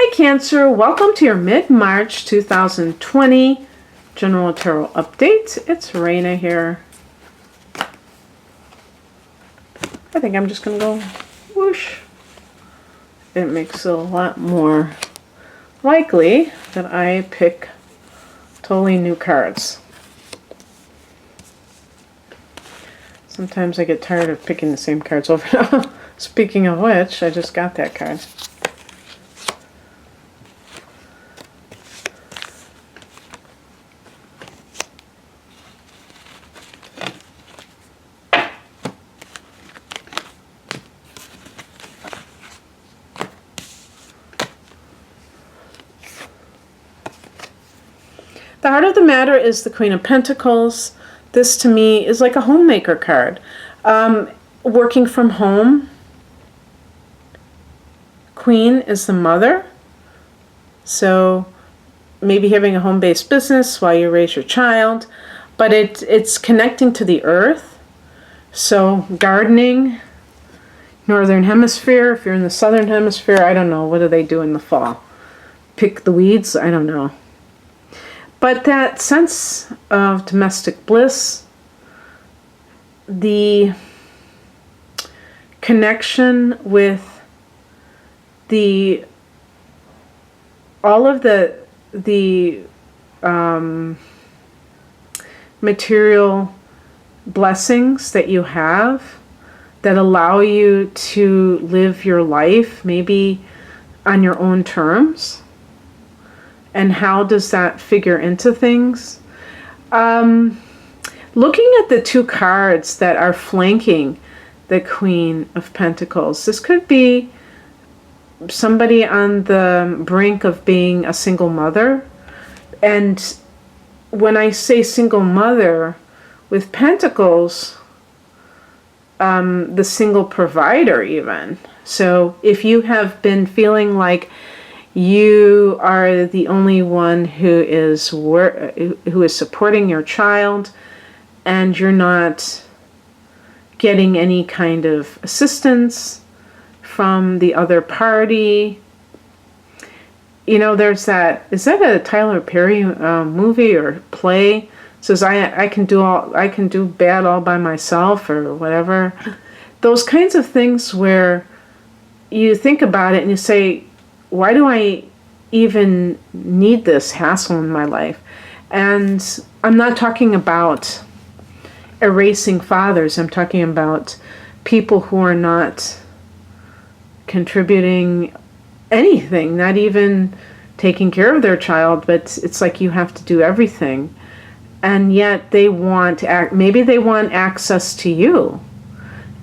Hi Cancer, welcome to your mid-March 2020 General Tarot Update. It's Raina here. I think I'm just going to go whoosh. It makes it a lot more likely that I pick totally new cards. Sometimes I get tired of picking the same cards over and over. Speaking of which, I just got that card. The heart of the matter is the Queen of Pentacles. This to me is like a homemaker card. Working from home. Queen is the mother. So maybe having a home-based business while you raise your child. But it's connecting to the earth. So gardening, northern hemisphere. If you're in the southern hemisphere, I don't know. What do they do in the fall? Pick the weeds? I don't know. But that sense of domestic bliss, the connection with all of the material blessings that you have that allow you to live your life maybe on your own terms. And how does that figure into things? Looking at the two cards that are flanking the Queen of Pentacles, this could be somebody on the brink of being a single mother. And when I say single mother, with Pentacles, the single provider even. So if you have been feeling like you are the only one who is supporting your child, and you're not getting any kind of assistance from the other party. You know, there's that. Is that a Tyler Perry movie or play? It says I can do bad all by myself or whatever. Those kinds of things where you think about it and you say, why do I even need this hassle in my life? And I'm not talking about erasing fathers. I'm talking about people who are not contributing anything, not even taking care of their child, but it's like you have to do everything. And yet they want, maybe they want access to you.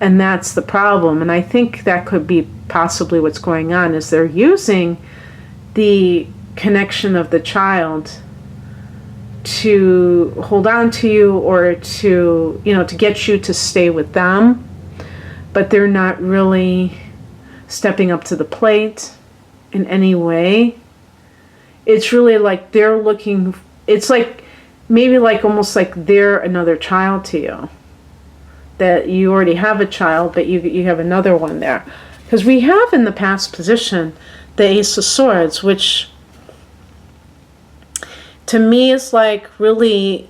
And that's the problem. And I think that could be possibly what's going on, is they're using the connection of the child to hold on to you, or to, to get you to stay with them. But they're not really stepping up to the plate in any way. It's really like they're looking, it's like maybe like almost like they're another child to you. That you already have a child, but you have another one there. Because we have in the past position the Ace of Swords, which to me is like really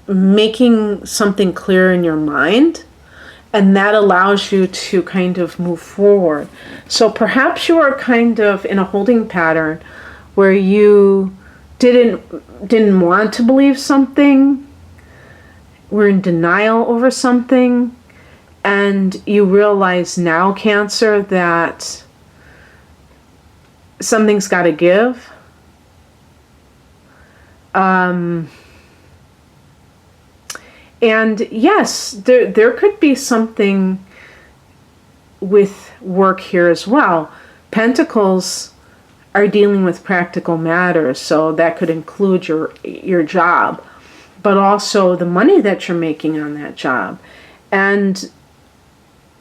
making something clear in your mind, and that allows you to kind of move forward. So perhaps you are kind of in a holding pattern where you didn't want to believe something, we're in denial over something, and you realize now, Cancer, that something's got to give. And yes, there could be something with work here as well. Pentacles are dealing with practical matters, so that could include your job, but also the money that you're making on that job. And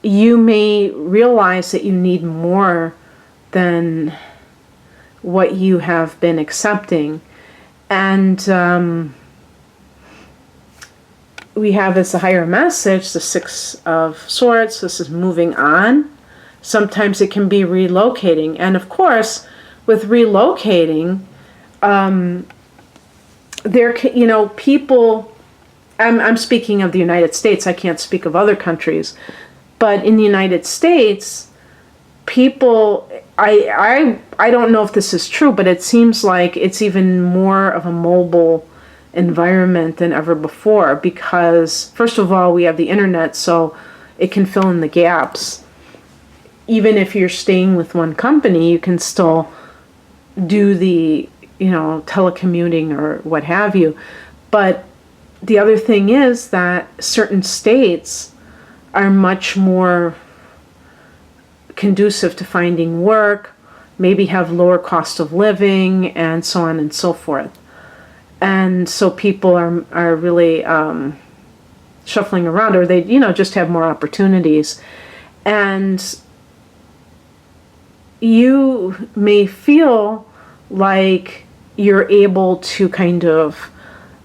you may realize that you need more than what you have been accepting. And we have as a higher message the Six of Swords. This is moving on. Sometimes it can be relocating. And of course, with relocating, people, I'm speaking of the United States, I can't speak of other countries, but in the United States, people, I don't know if this is true, but it seems like it's even more of a mobile environment than ever before, because first of all, we have the internet, so it can fill in the gaps. Even if you're staying with one company, you can still do the, telecommuting or what have you. But the other thing is that certain states are much more conducive to finding work, maybe have lower cost of living, and so on and so forth. And so people are really shuffling around, or they, just have more opportunities. And you may feel like you're able to kind of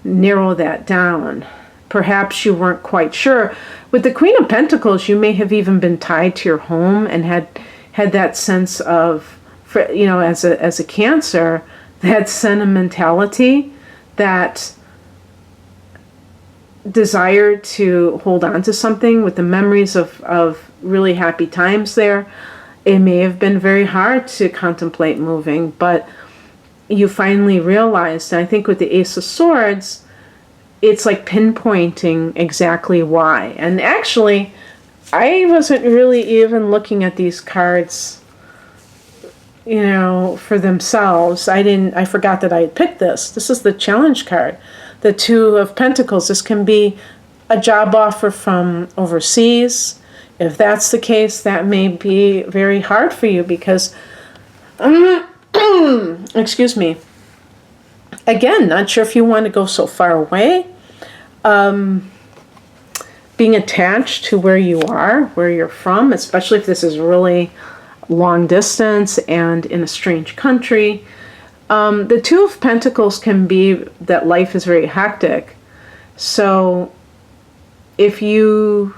narrow that down. Perhaps you weren't quite sure. With the Queen of Pentacles, you may have even been tied to your home and had that sense of, as a Cancer, that sentimentality, that desire to hold on to something with the memories of really happy times there. It may have been very hard to contemplate moving, but you finally realized, and I think with the Ace of Swords, it's like pinpointing exactly why. And actually, I wasn't really even looking at these cards, for themselves. I forgot that I had picked this. This is the challenge card, the Two of Pentacles. This can be a job offer from overseas. If that's the case, that may be very hard for you because, excuse me, again, not sure if you want to go so far away. Being attached to where you are, where you're from, especially if this is really long distance and in a strange country. The Two of Pentacles can be that life is very hectic. So if you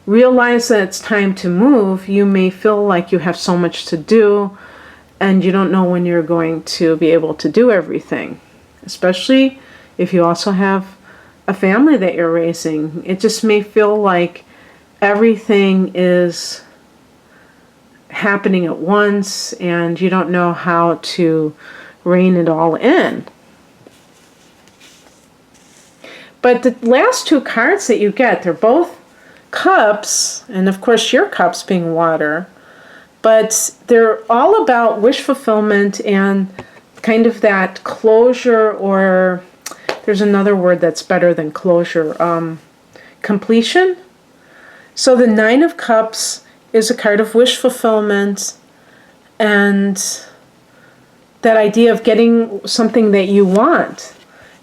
realize that it's time to move, you may feel like you have so much to do and you don't know when you're going to be able to do everything, especially if you also have a family that you're raising. It just may feel like everything is happening at once and you don't know how to rein it all in. But the last two cards that you get, they're both cups, and of course your cups being water, but they're all about wish fulfillment and kind of that closure, or there's another word that's better than closure, completion. So the Nine of Cups is a card of wish fulfillment and that idea of getting something that you want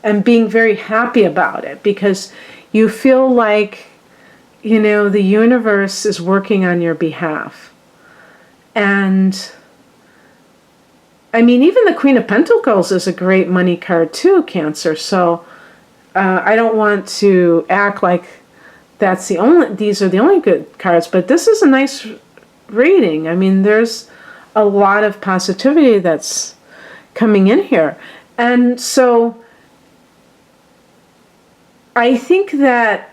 and being very happy about it because you feel like, the universe is working on your behalf. And I mean, even the Queen of Pentacles is a great money card too, Cancer. So I don't want to act like these are the only good cards, but this is a nice reading. I mean, there's a lot of positivity that's coming in here. And so I think that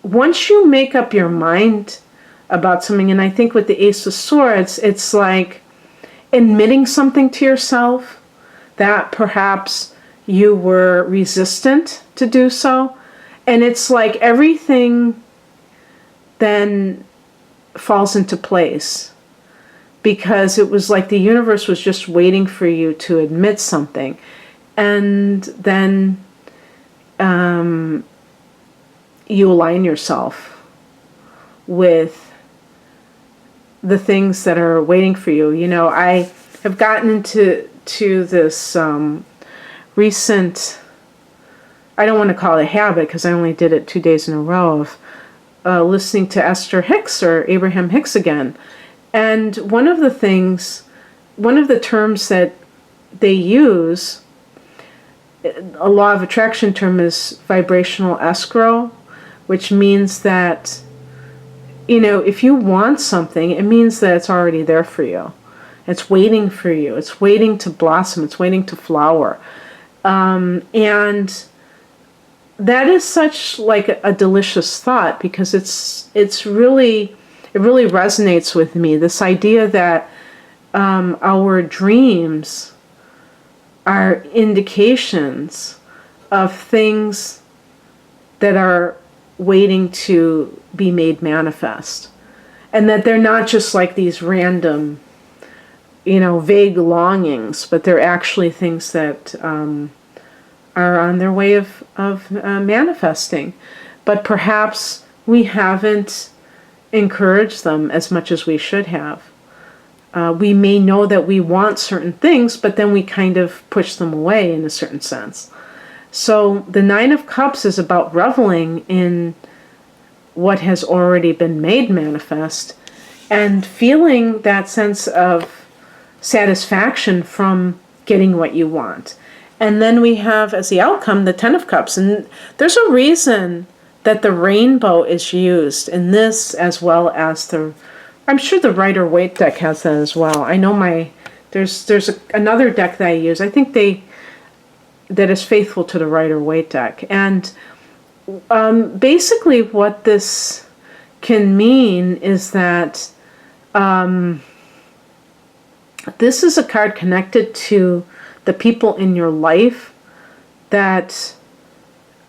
once you make up your mind about something, and I think with the Ace of Swords, it's like admitting something to yourself that perhaps you were resistant to do so. And it's like everything then falls into place because it was like the universe was just waiting for you to admit something. And then you align yourself with the things that are waiting for you. I have gotten into this recent, I don't want to call it a habit because I only did it 2 days in a row, of listening to Esther Hicks or Abraham Hicks again. And one of the terms that they use, a law of attraction term, is vibrational escrow, which means that, if you want something, it means that it's already there for you. It's waiting for you. It's waiting to blossom. It's waiting to flower. And that is such like a delicious thought, because it really resonates with me. This idea that our dreams are indications of things that are waiting to be made manifest. And that they're not just like these random, vague longings, but they're actually things that are on their way of manifesting. But perhaps we haven't encouraged them as much as we should have. We may know that we want certain things, but then we kind of push them away in a certain sense. So the Nine of Cups is about reveling in what has already been made manifest and feeling that sense of satisfaction from getting what you want. And then we have as the outcome the Ten of Cups. And there's a reason that the rainbow is used in this, as well as I'm sure the Rider-Waite deck has that as well. I know there's another deck that I use. I think that is faithful to the Rider-Waite deck. And basically what this can mean is that this is a card connected to the people in your life that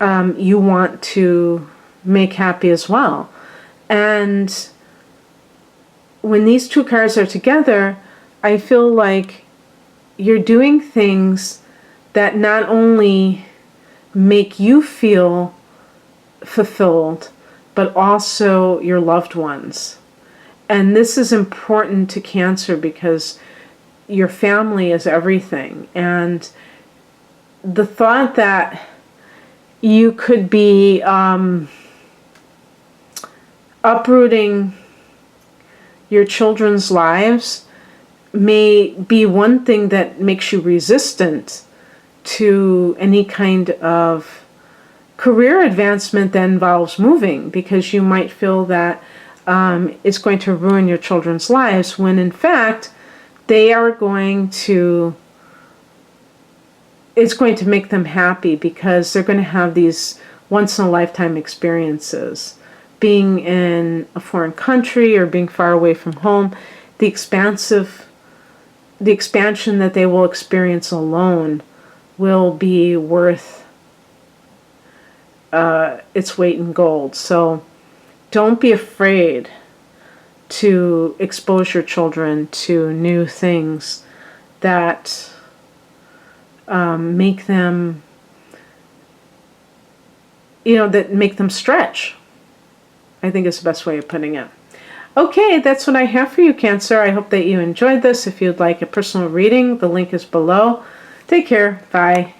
you want to make happy as well. And when these two cards are together, I feel like you're doing things that not only make you feel fulfilled, but also your loved ones. And this is important to Cancer because your family is everything. And the thought that you could be uprooting your children's lives may be one thing that makes you resistant to any kind of career advancement that involves moving, because you might feel that it's going to ruin your children's lives, when in fact it's going to make them happy, because they're going to have these once-in-a-lifetime experiences. Being in a foreign country or being far away from home, the expansion that they will experience alone will be worth its weight in gold. So don't be afraid to expose your children to new things that make them, that make them stretch. I think is the best way of putting it. Okay, that's what I have for you, Cancer. I hope that you enjoyed this. If you'd like a personal reading, the link is below. Take care. Bye.